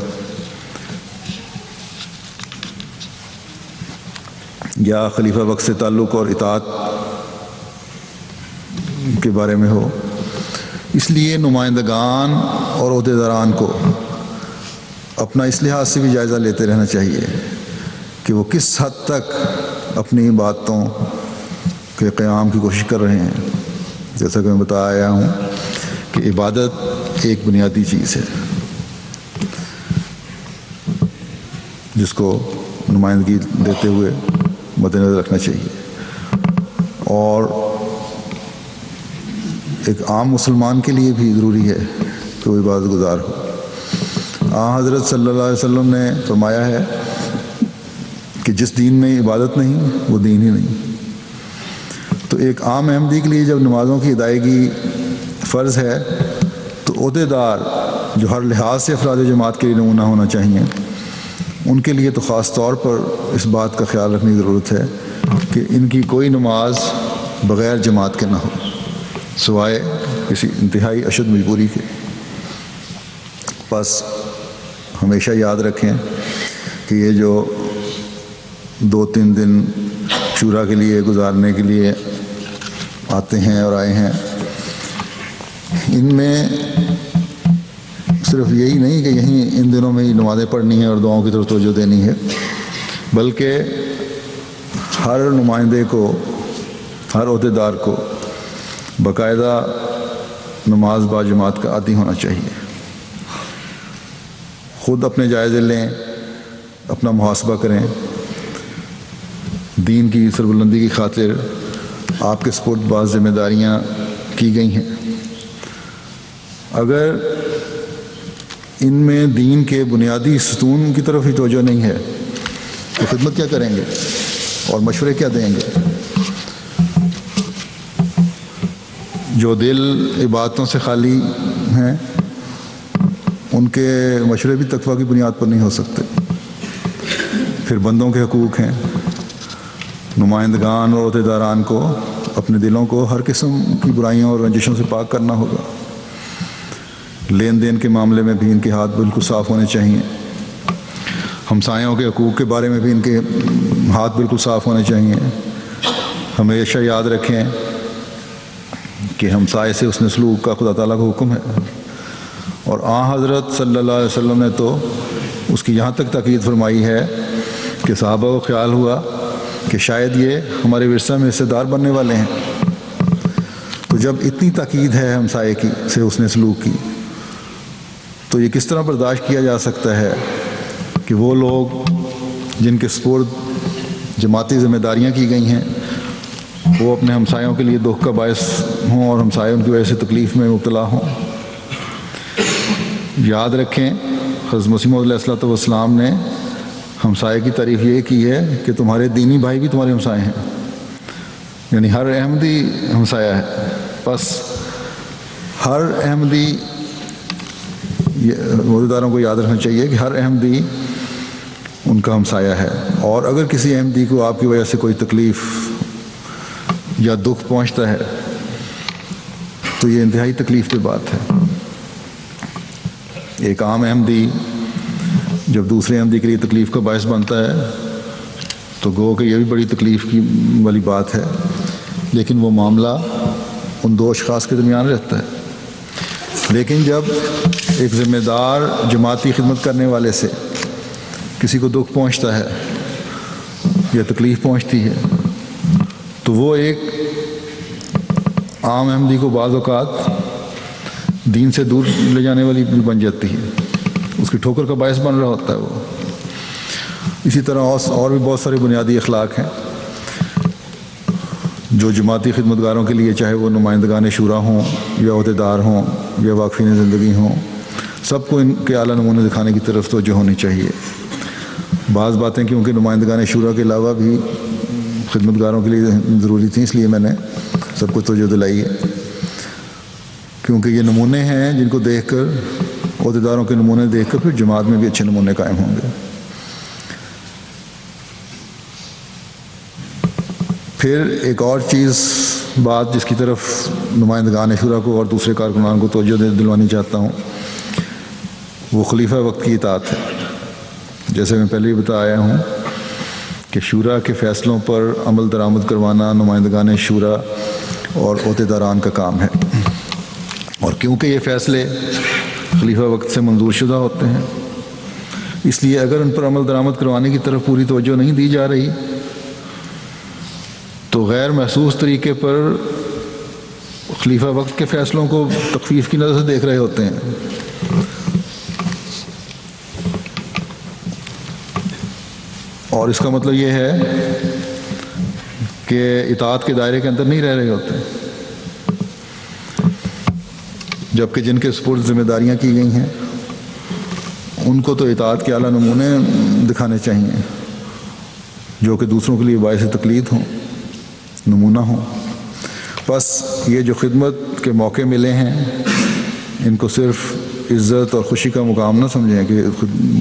یا خلیفہ وقت سے تعلق اور اطاعت کے بارے میں ہو۔ اس لیے نمائندگان اور عہدیداران کو اپنا اس لحاظ سے بھی جائزہ لیتے رہنا چاہیے کہ وہ کس حد تک اپنی باتوں کے قیام کی کوشش کر رہے ہیں۔ جیسا کہ میں بتایا ہوں کہ عبادت ایک بنیادی چیز ہے جس کو نمائندگی دیتے ہوئے مد نظر رکھنا چاہیے، اور ایک عام مسلمان کے لیے بھی ضروری ہے کہ وہ عبادت گزار ہو۔ حضرت صلی اللہ علیہ وسلم نے فرمایا ہے کہ جس دین میں عبادت نہیں وہ دین ہی نہیں۔ تو ایک عام احمدی کے لیے جب نمازوں کی ادائیگی فرض ہے تو عہدیدار جو ہر لحاظ سے افراد جماعت کے لیے نمونہ ہونا چاہیے، ان کے لیے تو خاص طور پر اس بات کا خیال رکھنے کی ضرورت ہے کہ ان کی کوئی نماز بغیر جماعت کے نہ ہو، سوائے کسی انتہائی اشد مجبوری کے۔ بس ہمیشہ یاد رکھیں کہ یہ جو 2-3 دن شورا کے لیے گزارنے کے لیے آتے ہیں اور آئے ہیں، ان میں صرف یہی نہیں کہ یہیں ان دنوں میں ہی نمازیں پڑھنی ہیں اور دعاؤں کی طرف توجہ دینی ہے، بلکہ ہر نمائندے کو، ہر عہدیدار کو باقاعدہ نماز با جماعت کا عادی ہونا چاہیے۔ خود اپنے جائزے لیں، اپنا محاسبہ کریں، دین کی سربلندی کی خاطر آپ کے سپرد بعض ذمہ داریاں کی گئی ہیں۔ اگر ان میں دین کے بنیادی ستون کی طرف ہی توجہ نہیں ہے تو خدمت کیا کریں گے اور مشورے کیا دیں گے؟ جو دل عبادتوں سے خالی ہیں ان کے مشورے بھی تقویٰ کی بنیاد پر نہیں ہو سکتے۔ پھر بندوں کے حقوق ہیں، نمائندگان اور عہدیداران کو اپنے دلوں کو ہر قسم کی برائیوں اور رنجشوں سے پاک کرنا ہوگا۔ لین دین کے معاملے میں بھی ان کے ہاتھ بالکل صاف ہونے چاہیے، ہمسایوں کے حقوق کے بارے میں بھی ان کے ہاتھ بالکل صاف ہونے چاہیے۔ ہمیشہ یاد رکھیں کہ ہمسائے سے حسن سلوک کا خدا تعالیٰ کا حکم ہے، اور حضرت صلی اللہ علیہ وسلم نے تو اس کی یہاں تک تاکید فرمائی ہے کہ صحابہ کو خیال ہوا کہ شاید یہ ہمارے ورثہ میں حصے دار بننے والے ہیں، تو جب اتنی تاکید ہے ہمسائے کی سے اس نے سلوک کی، تو یہ کس طرح برداشت کیا جا سکتا ہے کہ وہ لوگ جن کے سپرد جماعتی ذمہ داریاں کی گئی ہیں وہ اپنے ہمسایوں کے لیے دکھ کا باعث ہوں اور ہمسائے ان کی وجہ سے تکلیف میں مبتلا ہوں؟ یاد رکھیں حضرت مسیح موعود علیہ السلام نے ہمسائے کی تعریف یہ کی ہے کہ تمہارے دینی بھائی بھی تمہارے ہمسائے ہیں، یعنی ہر احمدی ہمسایہ ہے۔ بس ہر احمدی، عہدیداروں کو یاد رکھنا چاہیے کہ ہر احمدی ان کا ہمسایہ ہے، اور اگر کسی احمدی کو آپ کی وجہ سے کوئی تکلیف یا دکھ پہنچتا ہے تو یہ انتہائی تکلیف کی بات ہے۔ ایک عام احمدی جب دوسرے احمدی کے لیے تکلیف کا باعث بنتا ہے تو گو کہ یہ بھی بڑی تکلیف کی والی بات ہے، لیکن وہ معاملہ ان دو اشخاص کے درمیان رہتا ہے۔ لیکن جب ایک ذمہ دار جماعتی خدمت کرنے والے سے کسی کو دکھ پہنچتا ہے یا تکلیف پہنچتی ہے تو وہ ایک عام احمدی کو بعض اوقات دین سے دور لے جانے والی بھی بن جاتی ہے، اس کی ٹھوکر کا باعث بن رہا ہوتا ہے وہ۔ اسی طرح اور بھی بہت سارے بنیادی اخلاق ہیں جو جماعتی خدمتگاروں کے لیے، چاہے وہ نمائندگان شورا ہوں یا عہدیدار ہوں یا واقفین زندگی ہوں، سب کو ان کے اعلیٰ نمونے دکھانے کی طرف توجہ ہونی چاہیے۔ بعض باتیں کیونکہ نمائندگان شورا کے علاوہ بھی خدمتگاروں کے لیے ضروری تھیں، اس لیے میں نے سب کو توجہ دلائی ہے، کیونکہ یہ نمونے ہیں جن کو دیکھ کر، عہدیداروں کے نمونے دیکھ کر پھر جماعت میں بھی اچھے نمونے قائم ہوں گے۔ پھر ایک اور بات جس کی طرف نمائندگان شورا کو اور دوسرے کارکنان کو توجہ دلوانی چاہتا ہوں، وہ خلیفہ وقت کی اطاعت ہے۔ جیسے میں پہلے بھی بتایا ہوں کہ شورا کے فیصلوں پر عمل درآمد کروانا نمائندگان شورا اور عہدیداران کا کام ہے، اور کیونکہ یہ فیصلے خلیفہ وقت سے منظور شدہ ہوتے ہیں، اس لیے اگر ان پر عمل درآمد کروانے کی طرف پوری توجہ نہیں دی جا رہی تو غیر محسوس طریقے پر خلیفہ وقت کے فیصلوں کو تخفیف کی نظر سے دیکھ رہے ہوتے ہیں۔ اور اس کا مطلب یہ ہے کہ اطاعت کے دائرے کے اندر نہیں رہ رہے ہوتے، جبکہ جن کے سپرد ذمہ داریاں کی گئی ہیں ان کو تو اطاعت کے اعلیٰ نمونے دکھانے چاہیے جو کہ دوسروں کے لیے باعث تقلید ہوں، نمونہ ہوں۔ بس یہ جو خدمت کے موقع ملے ہیں ان کو صرف عزت اور خوشی کا مقام نہ سمجھیں کہ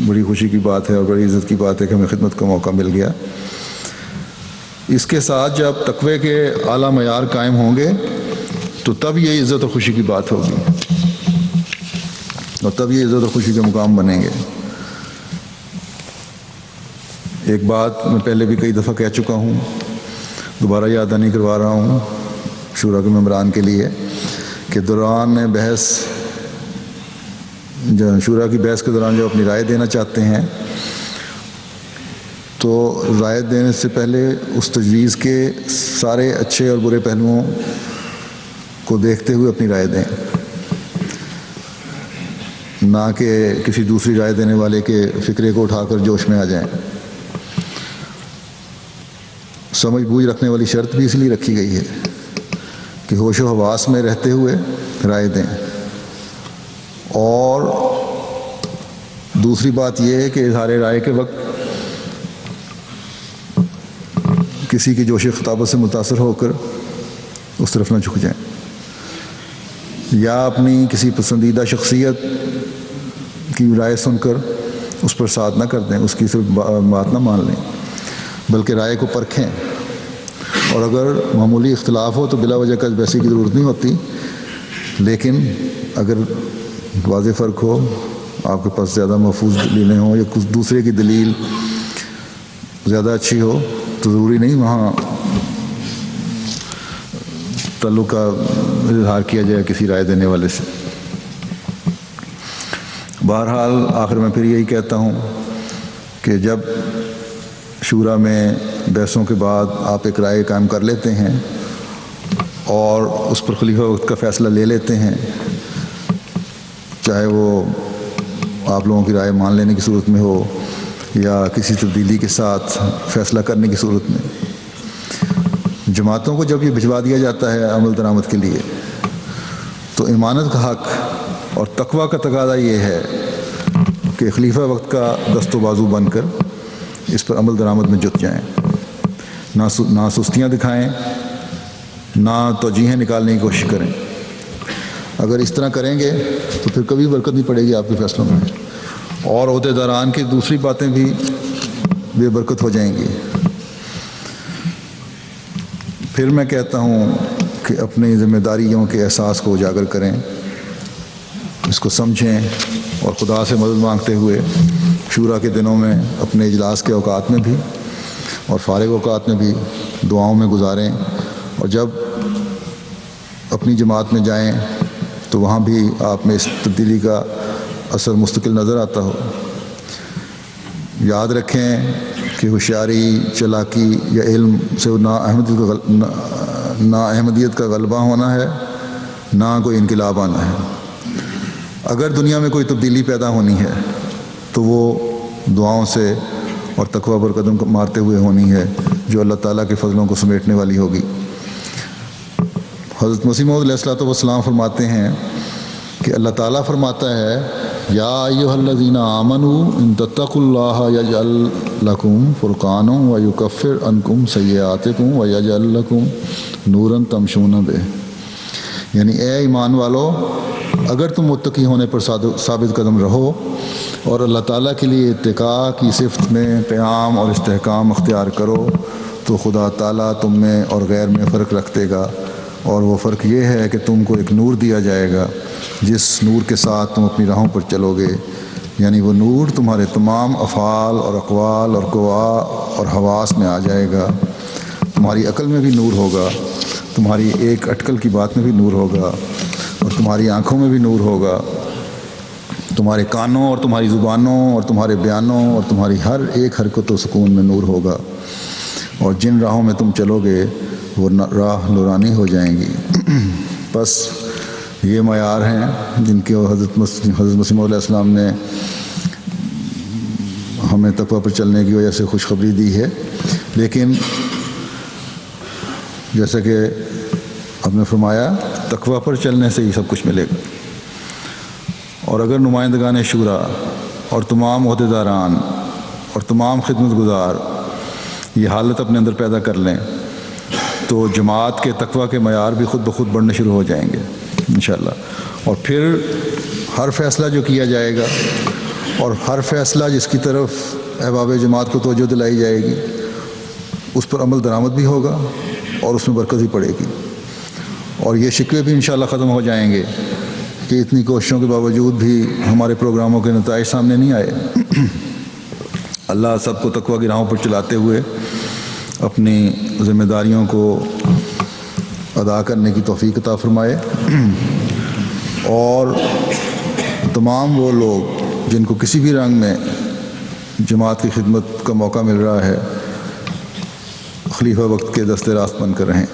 بڑی خوشی کی بات ہے اور بڑی عزت کی بات ہے کہ ہمیں خدمت کا موقع مل گیا۔ اس کے ساتھ جب تقوی کے اعلیٰ معیار قائم ہوں گے تو تب یہ عزت اور خوشی کی بات ہوگی، اور تب یہ عزت اور خوشی کے مقام بنیں گے۔ ایک بات میں پہلے بھی کئی دفعہ کہہ چکا ہوں، دوبارہ یاد نہیں کروا رہا ہوں شورا کے ممبران کے لیے، کہ دوران بحث، شورا کی بحث کے دوران جب اپنی رائے دینا چاہتے ہیں تو رائے دینے سے پہلے اس تجویز کے سارے اچھے اور برے پہلوؤں کو دیکھتے ہوئے اپنی رائے دیں، نہ کہ کسی دوسری رائے دینے والے کے فکرے کو اٹھا کر جوش میں آ جائیں۔ سمجھ بوجھ رکھنے والی شرط بھی اس لیے رکھی گئی ہے کہ ہوش و حواس میں رہتے ہوئے رائے دیں۔ اور دوسری بات یہ ہے کہ اظہار رائے کے وقت کسی کی جوش خطابت سے متاثر ہو کر اس طرف نہ جھک جائیں، یا اپنی کسی پسندیدہ شخصیت کی رائے سن کر اس پر ساتھ نہ کر دیں، اس کی صرف بات نہ مان لیں، بلکہ رائے کو پرکھیں، اور اگر معمولی اختلاف ہو تو بلا وجہ کا بحثی کی ضرورت نہیں ہوتی، لیکن اگر واضح فرق ہو، آپ کے پاس زیادہ محفوظ دلیلیں ہوں یا کچھ دوسرے کی دلیل زیادہ اچھی ہو تو ضروری نہیں وہاں تعلق کا اظہار کیا جائے کسی رائے دینے والے سے۔ بہرحال آخر میں پھر یہی کہتا ہوں کہ جب شورا میں بحثوں کے بعد آپ ایک رائے قائم کر لیتے ہیں اور اس پر خلیفہ وقت کا فیصلہ لے لیتے ہیں، چاہے وہ آپ لوگوں کی رائے مان لینے کی صورت میں ہو یا کسی تبدیلی کے ساتھ فیصلہ کرنے کی صورت میں۔ جماعتوں کو جب یہ بھجوا دیا جاتا ہے عمل درآمد کے لیے، تو امانت کا حق اور تقویٰ کا تقاضا یہ ہے کہ خلیفہ وقت کا دست و بازو بن کر اس پر عمل درآمد میں جت جائیں، نہ سستیاں دکھائیں، نہ توجیہیں نکالنے کی کوشش کریں۔ اگر اس طرح کریں گے تو پھر کبھی برکت نہیں پڑے گی آپ کے فیصلوں میں، اور عہدیداران کی دوسری باتیں بھی بے برکت ہو جائیں گی۔ پھر میں کہتا ہوں کہ اپنی ذمہ داریوں کے احساس کو اجاگر کریں، اس کو سمجھیں، اور خدا سے مدد مانگتے ہوئے شورا کے دنوں میں اپنے اجلاس کے اوقات میں بھی اور فارغ اوقات میں بھی دعاؤں میں گزاریں، اور جب اپنی جماعت میں جائیں تو وہاں بھی آپ میں اس تبدیلی کا اثر مستقل نظر آتا ہو۔ یاد رکھیں کہ ہوشیاری، چالاکی یا علم سے نہ احمدیت کا غلبہ ہونا ہے، نہ کوئی انقلاب آنا ہے۔ اگر دنیا میں کوئی تبدیلی پیدا ہونی ہے تو وہ دعاؤں سے اور تقویٰ پر قدم مارتے ہوئے ہونی ہے، جو اللہ تعالیٰ کے فضلوں کو سمیٹنے والی ہوگی۔ حضرت مسیح موعود علیہ الصلوۃ والسلام فرماتے ہیں کہ اللہ تعالیٰ فرماتا ہے، یا ایھا الذین آمنوا ان تتقوا اللہ یجعل لکم فرقانا ویکفر عنکم سیئاتکم ویجعل لکم نورا تمشون بہ، یعنی اے ایمان والو، اگر تم متقی ہونے پر ثابت قدم رہو اور اللہ تعالیٰ کے لیے اتقاء کی صفت میں قیام اور استحکام اختیار کرو، تو خدا تعالیٰ تم میں اور غیر میں فرق رکھ دے گا، اور وہ فرق یہ ہے کہ تم کو ایک نور دیا جائے گا جس نور کے ساتھ تم اپنی راہوں پر چلو گے، یعنی وہ نور تمہارے تمام افعال اور اقوال اور قوا اور حواس میں آ جائے گا۔ تمہاری عقل میں بھی نور ہوگا، تمہاری ایک اٹکل کی بات میں بھی نور ہوگا، اور تمہاری آنکھوں میں بھی نور ہوگا، تمہارے کانوں اور تمہاری زبانوں اور تمہارے بیانوں اور تمہاری ہر ایک حرکت و سکون میں نور ہوگا، اور جن راہوں میں تم چلو گے وہ راہ نورانی ہو جائیں گی۔ بس یہ معیار ہیں جن کے حضرت مسیح موعود علیہ السلام نے ہمیں تقویٰ پر چلنے کی وجہ سے خوشخبری دی ہے، لیکن جیسا کہ آپ نے فرمایا، تقویٰ پر چلنے سے ہی سب کچھ ملے گا۔ اور اگر نمائندگان شورا اور تمام عہدیداران اور تمام خدمت گزار یہ حالت اپنے اندر پیدا کر لیں تو جماعت کے تقویٰ کے معیار بھی خود بخود بڑھنے شروع ہو جائیں گے انشاءاللہ۔ اور پھر ہر فیصلہ جو کیا جائے گا اور ہر فیصلہ جس کی طرف احباب جماعت کو توجہ دلائی جائے گی، اس پر عمل درآمد بھی ہوگا اور اس میں برکت بھی پڑے گی، اور یہ شکوے بھی انشاءاللہ ختم ہو جائیں گے کہ اتنی کوششوں کے باوجود بھی ہمارے پروگراموں کے نتائج سامنے نہیں آئے۔ اللہ سب کو تقویٰ کی راہوں پر چلاتے ہوئے اپنی ذمہ داریوں کو ادا کرنے کی توفیق عطا فرمائے، اور تمام وہ لوگ جن کو کسی بھی رنگ میں جماعت کی خدمت کا موقع مل رہا ہے، خلیفہ وقت کے دست راست بن کر رہیں۔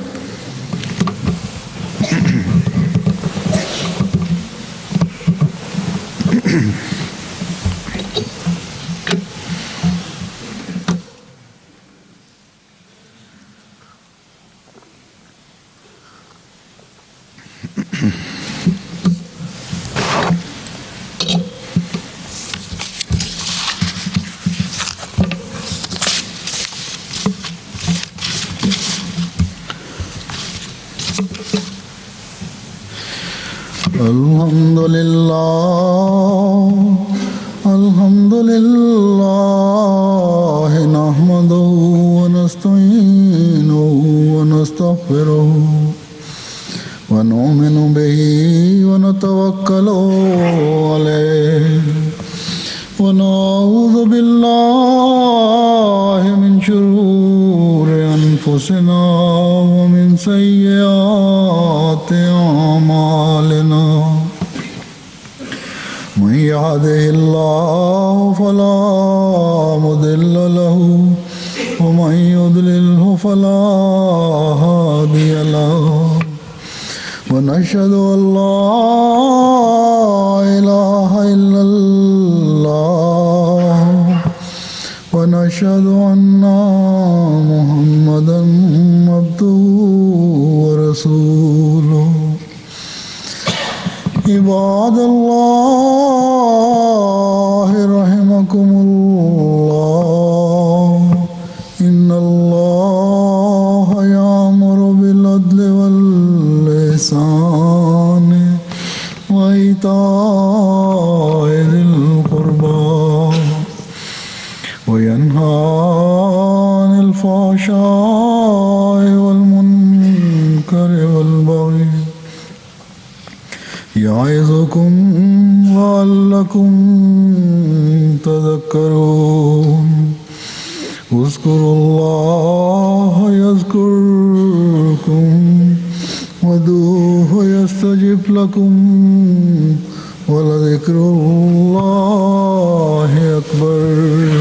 الحمد لله نحمده ونستعينه ونستغفره ونؤمن به ونتوكل عليه ونعوذ بالله من شرور أنفسنا ومن سيئات أعمالنا، من يهده الله فلا مضل له ومن يضلله فلا هادي له، ونشهد أن لا إله إلا الله ونشهد أن محمدا عبده ورسوله عباد الله رحمكم الله إن الله يأمر بالعدل والإحسان وإيتاء ذي القربى وينهى عن الفحشاء والمنكر والبغي يعظكم لعلكم تذكرون اذكروا الله يذكركم وادعوه يستجب لكم ولذكر الله أكبر